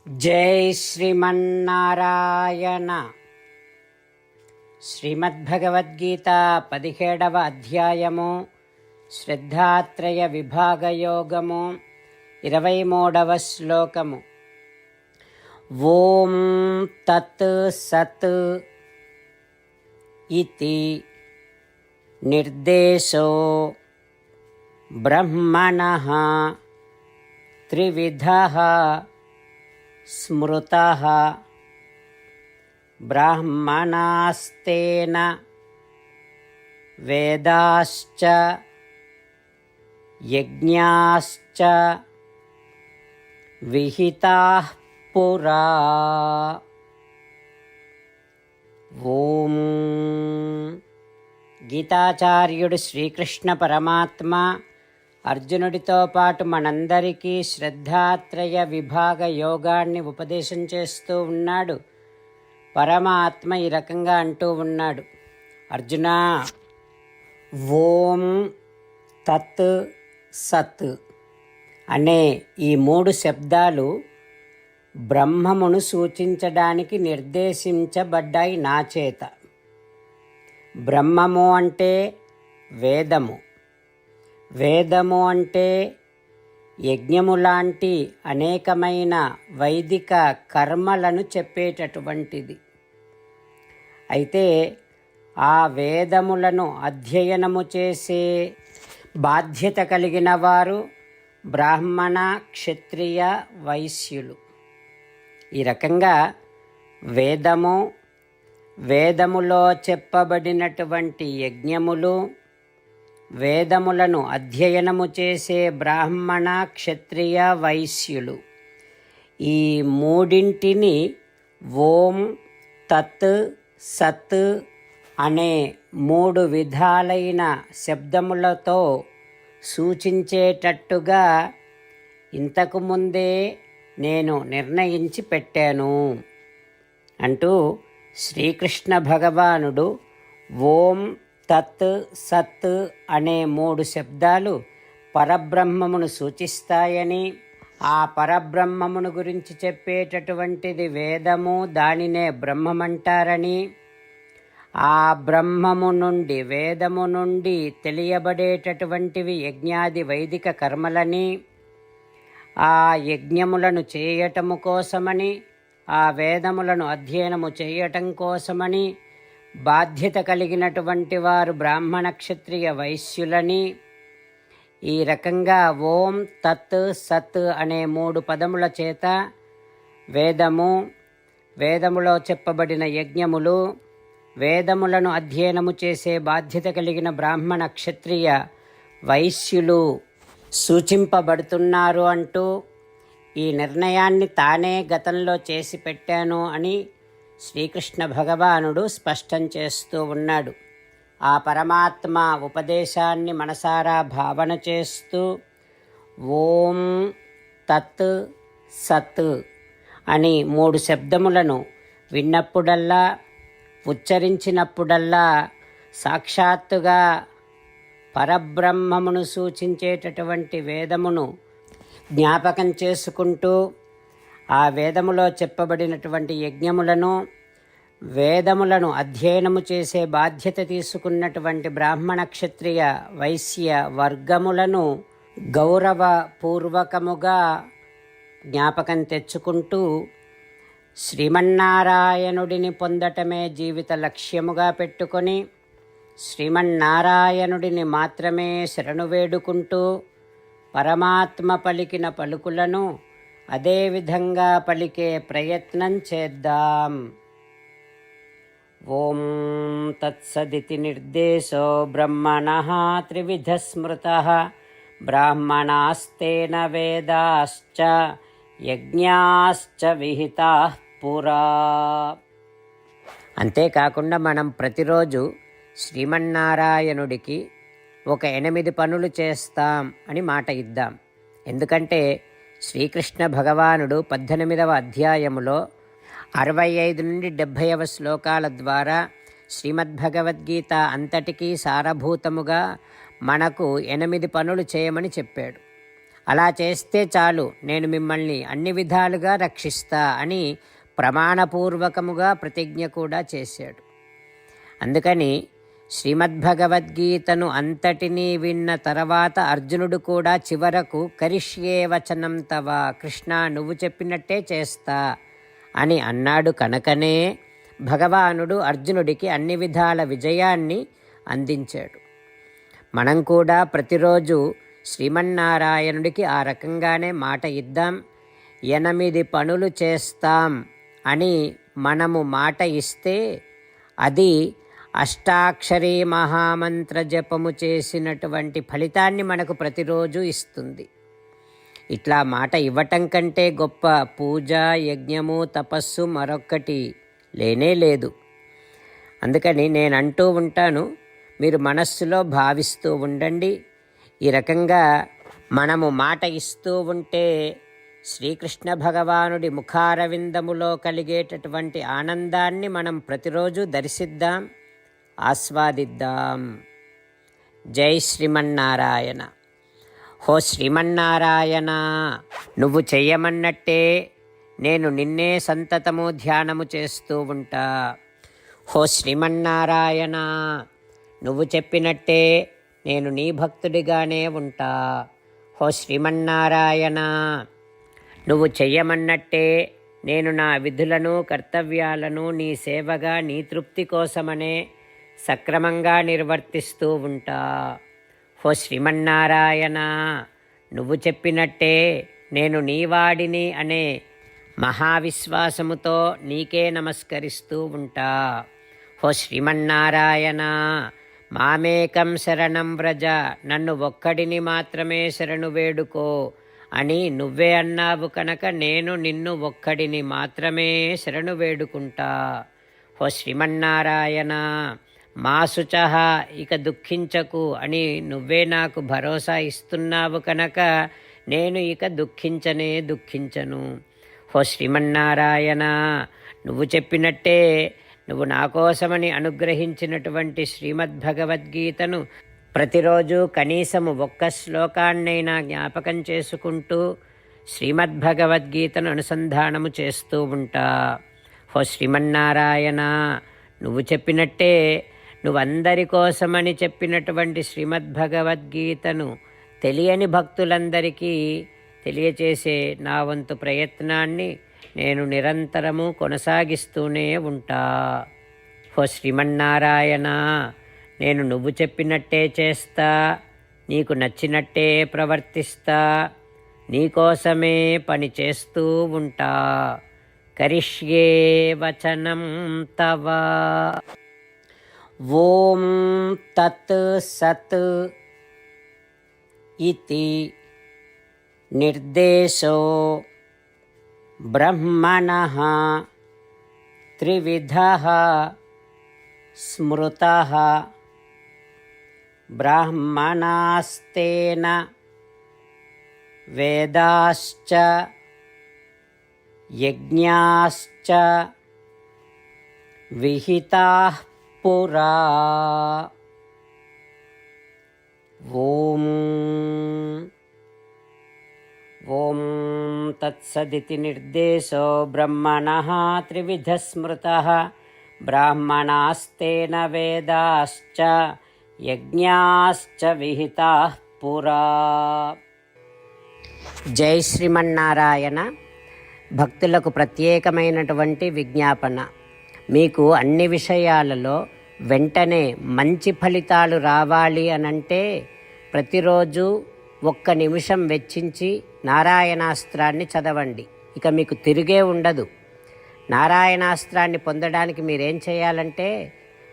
జై శ్రీమన్నారాయణ. శ్రీమద్భగవద్గీత 17వ అధ్యాయము, శ్రద్ధాత్రయ విభాగయోగము, 23వ శ్లోకము. ఓం తత్ సత్ ఇతి నిర్దేశో బ్రహ్మణః త్రివిధః స్మృతః బ్రాహ్మణాస్తేన వేదాశ్చ యజ్ఞాశ్చ విహితాః పురా. ఓం. గీతాచార్యుడు శ్రీకృష్ణ పరమాత్మ అర్జునుడితో పాటు మనందరికీ శ్రద్ధాత్రయ విభాగ యోగాన్ని ఉపదేశం చేస్తూ ఉన్నాడు. పరమాత్మ ఈ రకంగా అంటూ ఉన్నాడు, అర్జునా, ఓం తత్ సత్ అనే ఈ 3 శబ్దాలు బ్రహ్మమును సూచించడానికి నిర్దేశించబడ్డాయి నా చేత. బ్రహ్మము అంటే వేదము, వేదము అంటే యజ్ఞము లాంటి అనేకమైన వైదిక కర్మలను చెప్పేటటువంటిది. అయితే ఆ వేదములను అధ్యయనము చేసే బాధ్యత కలిగిన వారు బ్రాహ్మణ, క్షత్రియ, వైశ్యులు. ఈ రకంగా వేదము, వేదములో చెప్పబడినటువంటి యజ్ఞములు, వేదములను అధ్యయనము చేసే బ్రాహ్మణ, క్షత్రియ, వైశ్యులు, ఈ మూడింటిని ఓం తత్ సత్ అనే 3 విధాలైన శబ్దములతో సూచించేటట్టుగా ఇంతకుముందే నేను నిర్ణయించి పెట్టాను అంటూ శ్రీకృష్ణ భగవానుడు ఓం తత్ సత్ అనే 3 శబ్దాలు పరబ్రహ్మమును సూచిస్తాయని, ఆ పరబ్రహ్మమును గురించి చెప్పేటటువంటిది వేదము, దానినే బ్రహ్మమంటారని, ఆ బ్రహ్మము నుండి, వేదము నుండి తెలియబడేటటువంటివి యజ్ఞాది వైదిక కర్మలని, ఆ యజ్ఞములను చేయటము కోసమని, ఆ వేదములను అధ్యయనము చేయటం కోసమని బాధ్యత కలిగినటువంటి వారు బ్రాహ్మణ, క్షత్రియ, వైశ్యులని, ఈ రకంగా ఓం తత్ సత్ అనే 3 పదముల చేత వేదము, వేదములో చెప్పబడిన యజ్ఞములు, వేదములను అధ్యయనము చేసే బాధ్యత కలిగిన బ్రాహ్మణ, క్షత్రియ, వైశ్యులు సూచింపబడుతున్నారు అంటూ ఈ నిర్ణయాన్ని తానే గతంలో చేసి పెట్టాను అని శ్రీకృష్ణ భగవానుడు స్పష్టం చేస్తూ ఉన్నాడు. ఆ పరమాత్మ ఉపదేశాన్ని మనసారా భావన చేస్తూ ఓం తత్ సత్ అని 3 శబ్దములను విన్నప్పుడల్లా, ఉచ్చరించినప్పుడల్లా సాక్షాత్తుగా పరబ్రహ్మమును సూచించేటటువంటి వేదమును జ్ఞాపకం చేసుకుంటూ, ఆ వేదములో చెప్పబడినటువంటి యజ్ఞములను, వేదములను అధ్యయనము చేసే బాధ్యత తీసుకున్నటువంటి బ్రాహ్మణ, క్షత్రియ, వైశ్య వర్గములను గౌరవపూర్వకముగా జ్ఞాపకం తెచ్చుకుంటూ శ్రీమన్నారాయణుడిని పొందటమే జీవిత లక్ష్యముగా పెట్టుకొని శ్రీమన్నారాయణుడిని మాత్రమే శరణు వేడుకుంటూ పరమాత్మ పలికిన పలుకులను అదేవిధంగా పలికే ప్రయత్నం చేద్దాం. ఓం తత్సదితి నిర్దేశో బ్రహ్మణః త్రివిధ స్మృతః బ్రాహ్మణాస్తేన వేదాశ్చ యజ్ఞాశ్చ విహితాః పురా. అంతేకాకుండా మనం ప్రతిరోజు శ్రీమన్నారాయణుడికి ఒక 8 పనులు చేస్తాం అని మాట ఇద్దాం. ఎందుకంటే శ్రీకృష్ణ భగవానుడు 18వ అధ్యాయములో 65 నుండి 70వ శ్లోకాల ద్వారా శ్రీమద్భగవద్గీత అంతటికీ సారభూతముగా మనకు 8 పనులు చేయమని చెప్పాడు. అలా చేస్తే చాలు, నేను మిమ్మల్ని అన్ని విధాలుగా రక్షిస్తా అని ప్రమాణపూర్వకముగా ప్రతిజ్ఞ కూడా చేశాడు. అందుకని శ్రీమద్భగవద్గీతను అంతటినీ విన్న తర్వాత అర్జునుడు కూడా చివరకు కరిష్యే వచనం తవ, కృష్ణ నువ్వు చెప్పినట్టే చేస్తా అని అన్నాడు. కనుకనే భగవానుడు అర్జునుడికి అన్ని విధాల విజయాన్ని అందించాడు. మనం కూడా ప్రతిరోజు శ్రీమన్నారాయణుడికి ఆ రకంగానే మాట ఇద్దాం. 8 పనులు చేస్తాం అని మనము మాట ఇస్తే అది అష్టాక్షరీ మహామంత్ర జపము చేసినటువంటి ఫలితాన్ని మనకు ప్రతిరోజు ఇస్తుంది. ఇట్లా మాట ఇవ్వటం కంటే గొప్ప పూజ, యజ్ఞము, తపస్సు మరొక్కటి లేనే లేదు. అందుకని నేను అంటూ ఉంటాను, మీరు మనస్సులో భావిస్తూ ఉండండి. ఈ రకంగా మనము మాట ఇస్తూ ఉంటే శ్రీకృష్ణ భగవానుడి ముఖారవిందములో కలిగేటటువంటి ఆనందాన్ని మనం ప్రతిరోజు దర్శిద్దాం, ఆస్వాదిద్దాం. జై శ్రీమన్నారాయణ. హో శ్రీమన్నారాయణ, నువ్వు చెయ్యమన్నట్టే నేను నిన్నే సంతతము ధ్యానము చేస్తూ ఉంటా. హో శ్రీమన్నారాయణ, నువ్వు చెప్పినట్టే నేను నీ భక్తుడిగానే ఉంటా. హో శ్రీమన్నారాయణ, నువ్వు చెయ్యమన్నట్టే నేను నా విధులను, కర్తవ్యాలను నీ సేవగా, నీ తృప్తి కోసమనే సక్రమంగా నిర్వర్తిస్తూ ఉంటా. హో శ్రీమన్నారాయణ, నువ్వు చెప్పినట్టే నేను నీవాడిని అనే మహావిశ్వాసముతో నీకే నమస్కరిస్తూ ఉంటా. హో శ్రీమన్నారాయణ, మామేకం శరణం వ్రజ, నన్ను ఒక్కడిని మాత్రమే శరణు వేడుకో అని నువ్వే అన్నావు కనుక నేను నిన్ను ఒక్కడిని మాత్రమే శరణు వేడుకుంటా. హో శ్రీమన్నారాయణ, మా శుచః, ఇక దుఃఖించకు అని నువ్వే నాకు భరోసా ఇస్తున్నావు కనుక నేను ఇక దుఃఖించను. హో శ్రీమన్నారాయణ, నువ్వు చెప్పినట్టే నువ్వు నా కోసమని అనుగ్రహించినటువంటి శ్రీమద్భగవద్గీతను ప్రతిరోజు కనీసము ఒక్క శ్లోకాన్నైనా జ్ఞాపకం చేసుకుంటూ శ్రీమద్భగవద్గీతను అనుసంధానము చేస్తూ ఉంటా. హో శ్రీమన్నారాయణ, నువ్వు చెప్పినట్టే నువ్వందరి కోసమని చెప్పినటువంటి శ్రీమద్భగవద్గీతను తెలియని భక్తులందరికీ తెలియచేసే నా వంతు ప్రయత్నాన్ని నేను నిరంతరము కొనసాగిస్తూనే ఉంటా. హో శ్రీమన్నారాయణ, నేను నువ్వు చెప్పినట్టే చేస్తా, నీకు నచ్చినట్టే ప్రవర్తిస్తా, నీకోసమే పని చేస్తూ ఉంటా. కరిష్యే వచనం తవ. ఓం తత్ సత్ ఇతి నిర్దేశో బ్రహ్మణః త్రివిధః స్మృతః బ్రాహ్మణాస్తేన వేదాశ్చ యజ్ఞాశ్చ విహితాః పురా. ఓం తత్సదితి నిర్దేశో బ్రహ్మణః త్రివిధః స్మృతః బ్రాహ్మణాస్తేన వేదాశ్చ యజ్ఞాశ్చ విహితాః పురా. జై శ్రీమన్నారాయణ. భక్తులకు ప్రత్యేకమైనటువంటి విజ్ఞాపన. మీకు అన్ని విషయాలలో వెంటనే మంచి ఫలితాలు రావాలి అనంటే ప్రతిరోజు 1 నిమిషం వెచ్చించి నారాయణాస్త్రాన్ని చదవండి. ఇక మీకు తిరిగే ఉండదు. నారాయణాస్త్రాన్ని పొందడానికి మీరేం చేయాలంటే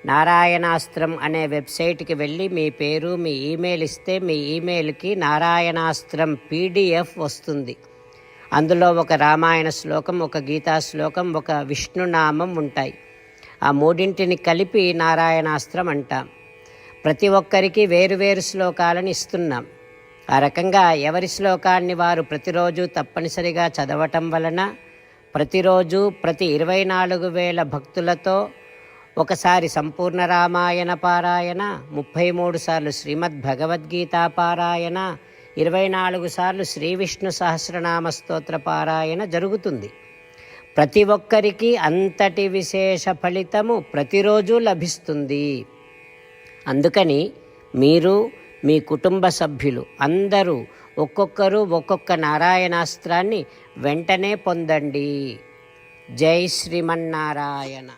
నారాయణాస్త్రం అనే వెబ్సైట్కి వెళ్ళి మీ పేరు, మీ ఈమెయిల్ ఇస్తే మీ ఈమెయిల్కి నారాయణాస్త్రం PDF వస్తుంది. అందులో ఒక రామాయణ శ్లోకం, ఒక గీతా శ్లోకం, ఒక విష్ణునామం ఉంటాయి. ఆ మూడింటిని కలిపి నారాయణాస్త్రం అంటాం. ప్రతి ఒక్కరికి వేరువేరు శ్లోకాలను ఇస్తున్నాం. ఆ రకంగా ఎవరి శ్లోకాన్ని వారు ప్రతిరోజు తప్పనిసరిగా చదవటం వలన ప్రతిరోజు ప్రతి 24,000 భక్తులతో ఒకసారి సంపూర్ణ రామాయణ పారాయణ, 33 సార్లు శ్రీమద్భగవద్గీత పారాయణ, 24 సార్లు శ్రీ విష్ణు సహస్రనామ స్తోత్ర పారాయణ జరుగుతుంది. ప్రతి ఒక్కరికి అంతటి విశేష ఫలితము ప్రతిరోజు లభిస్తుంది. అందుకని మీరు, మీ కుటుంబ సభ్యులు అందరూ ఒక్కొక్కరు ఒక్కొక్క నారాయణాస్త్రాన్ని వెంటనే పొందండి. జై శ్రీమన్నారాయణ.